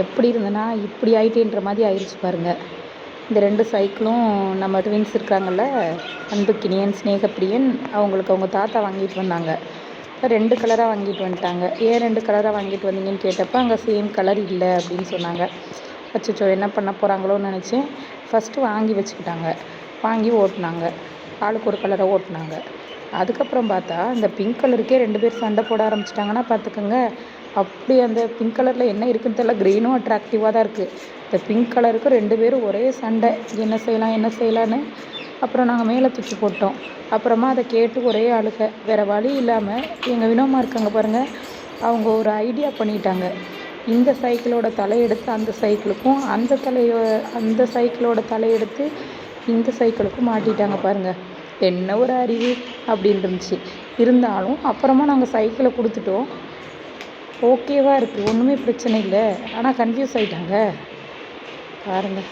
எப்படி இருந்தேன்னா இப்படி ஆயிட்டேன்ற மாதிரி ஆயிடுச்சு பாருங்கள். இந்த 2 சைக்கிளும் நம்ம ட்வின்ஸ் இருக்காங்கள்ல, அன்புக்கினியன், ஸ்நேகப்பிரியன், அவங்களுக்கு அவங்க தாத்தா வாங்கிட்டு வந்தாங்க. 2 கலராக வாங்கிட்டு வந்துட்டாங்க. ஏன் 2 கலராக வாங்கிட்டு வந்தீங்கன்னு கேட்டப்போ அங்கே சேம் கலர் இல்லை அப்படின்னு சொன்னாங்க. அச்சச்சோ என்ன பண்ண போகிறாங்களோன்னு நினச்சேன். ஃபஸ்ட்டு வாங்கி வச்சுக்கிட்டாங்க, வாங்கி ஓட்டினாங்க, ஆளுக்கு ஒரு கலரை ஓட்டினாங்க. அதுக்கப்புறம் பார்த்தா இந்த பிங்க் கலருக்கே 2 பேர் சண்டை போட ஆரம்பிச்சிட்டாங்கன்னா பார்த்துக்கோங்க. அப்படி அந்த பிங்க் கலரில் என்ன இருக்குன்னு தெரியல, க்ரீனும் அட்ராக்டிவாக தான் இருக்குது. இந்த பிங்க் கலருக்கு 2 பேரும் ஒரே சண்டை, என்ன செய்யலாம் என்ன செய்யலான்னு. அப்புறம் நாங்கள் மேலே தூக்கி போட்டோம். அப்புறமா அதை கேட்டு ஒரே அழுகை. வேறு வழி இல்லாமல் எங்கள் வினோமா இருக்காங்க பாருங்கள், அவங்க ஒரு ஐடியா பண்ணிட்டாங்க. இந்த சைக்கிளோட தலையெடுத்து அந்த சைக்கிளுக்கும், அந்த சைக்கிளோட தலையெடுத்து இந்த சைக்கிளுக்கும் மாட்டிட்டாங்க பாருங்கள். என்ன ஒரு அறிவு அப்படின்னு இருந்துச்சு. இருந்தாலும் அப்புறமா நாங்கள் சைக்கிளை கொடுத்துட்டோம். ஓகேவாக இருக்குது, ஒன்றுமே பிரச்சனை இல்லை. ஆனால் கன்ஃபியூஸ் ஆகிட்டாங்க பாருங்கள்.